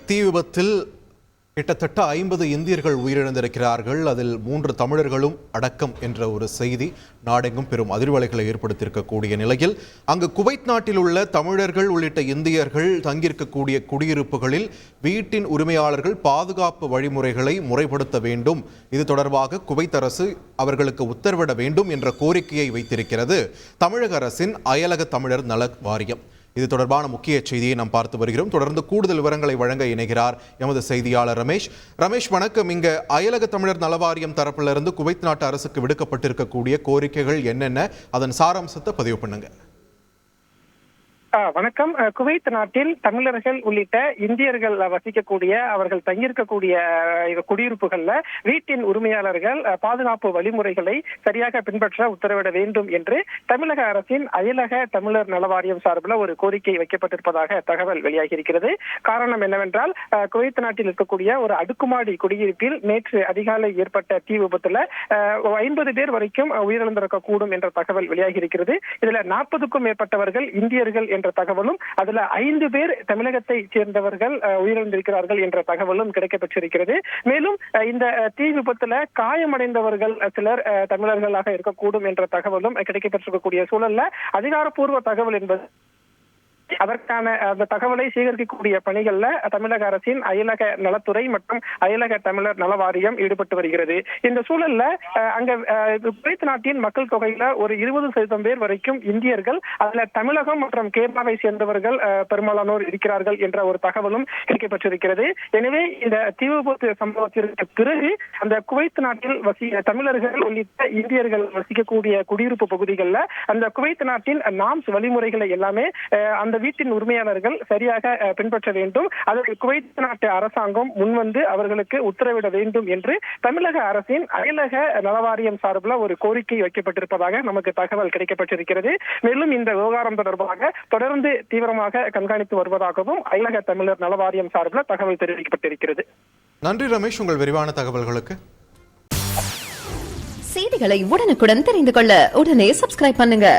தீ விபத்தில் கிட்டத்தட்ட 50 இந்தியர்கள் உயிரிழந்திருக்கிறார்கள். அதில் 3 தமிழர்களும் அடக்கம் என்ற ஒரு செய்தி நாடெங்கும் பெரும் அதிர்வலைகளை ஏற்படுத்தியிருக்கக்கூடிய நிலையில் அங்கு குவைத் நாட்டில் உள்ள தமிழர்கள் உள்ளிட்ட இந்தியர்கள் தங்கியிருக்கக்கூடிய குடியிருப்புகளில் வீட்டின் உரிமையாளர்கள் பாதுகாப்பு வழிமுறைகளை முறைப்படுத்த வேண்டும், இது தொடர்பாக குவைத் அரசு அவர்களுக்கு உத்தரவிட வேண்டும் என்ற கோரிக்கையை வைத்திருக்கிறது தமிழக அரசின் அயலக தமிழர் நல வாரியம். இது தொடர்பான முக்கிய செய்தியை நாம் பார்த்து வருகிறோம். தொடர்ந்து கூடுதல் விவரங்களை வழங்க இணைகிறார் எமது செய்தியாளர் ரமேஷ். வணக்கம். இங்க அயலக தமிழர் நலவாரியம் தரப்பிலிருந்து குவைத் நாட்டு அரசுக்கு விடுக்கப்பட்டிருக்கக்கூடிய கோரிக்கைகள் என்னென்ன, அதன் சாராம்சத்தை பதிவு பண்ணுங்க. வணக்கம். குவைத் நாட்டில் தமிழர்கள் உள்ளிட்ட இந்தியர்கள் வசிக்கக்கூடிய, அவர்கள் தங்கியிருக்கக்கூடிய குடியிருப்புகள்ல வீட்டின் உரிமையாளர்கள் பாதுகாப்பு வழிமுறைகளை சரியாக பின்பற்ற உத்தரவிட வேண்டும் என்று தமிழக அரசின் அயலக தமிழர் நலவாரியம் சார்பில் ஒரு கோரிக்கை வைக்கப்பட்டிருப்பதாக தகவல் வெளியாகி இருக்கிறது. காரணம் என்னவென்றால், குவைத் நாட்டில் இருக்கக்கூடிய ஒரு அடுக்குமாடி குடியிருப்பில் நேற்று அதிகாலை ஏற்பட்ட தீ விபத்துல 50 பேர் வரைக்கும் உயிரிழந்திருக்கக்கூடும் என்ற தகவல் வெளியாகி இருக்கிறது. இதுல 40க்கும் மேற்பட்டவர்கள் இந்தியர்கள் என்ற தகவலும், அதுல 5 பேர் தமிழகத்தை சேர்ந்தவர்கள் உயிரிழந்திருக்கிறார்கள் என்ற தகவலும் கிடைக்கப்பெற்றிருக்கிறது. மேலும் இந்த தீ விபத்துல காயமடைந்தவர்கள் சிலர் தமிழர்களாக இருக்கக்கூடும் என்ற தகவலும் கிடைக்கப்பெற்றிருக்கக்கூடிய சூழல்ல அதிகாரப்பூர்வ தகவல் என்பது அதற்கான அந்த தகவலை சேகரிக்கக்கூடிய பணிகள்ல தமிழக அரசின் அயலக நலத்துறை மற்றும் அயலக தமிழர் நலவாரியம் ஈடுபட்டு வருகிறது. இந்த சூழல்ல அங்க குவைத் நாட்டின் மக்கள் தொகையில ஒரு 20% பேர் வரைக்கும் இந்தியர்கள், அதுல தமிழகம் மற்றும் கேரளாவை சேர்ந்தவர்கள் பெரும்பாலானோர் இருக்கிறார்கள் என்ற ஒரு தகவலும் கிடைக்கப்பட்டிருக்கிறது. எனவே இந்த தீ விபத்து சம்பவத்திற்கு பிறகு அந்த குவைத் நாட்டில் தமிழர்கள் உள்ளிட்ட இந்தியர்கள் வசிக்கக்கூடிய குடியிருப்பு பகுதிகளில் அந்த குவைத் நாட்டின் நாம்ஸ் வழிமுறைகளை எல்லாமே அந்த வீட்டின் உரிமையாளர்கள் சரியாக பின்பற்ற வேண்டும், அதற்கு குவைத் நாட்டு அரசாங்கம் முன்வந்து அவர்களுக்கு உத்தரவிட வேண்டும் என்று தமிழக அரசின் அயலக நலவாரியம் சார்பில் ஒரு கோரிக்கை வைக்கப்பட்டிருப்பதாக நமக்கு தகவல் கிடைக்கப்பட்டிருக்கிறது. மேலும் இந்த விவகாரம் தொடர்பாக தொடர்ந்து தீவிரமாக கண்காணித்து வருவதாகவும் அயலக தமிழர் நலவாரியம் சார்பில் தகவல் தெரிவிக்கப்பட்டிருக்கிறது. நன்றி ரமேஷ், உங்கள் விரிவான தகவல்களுக்கு. செய்திகளை உடனுக்குடன் தெரிந்து கொள்ள உடனே சப்ஸ்கிரைப் பண்ணுங்க.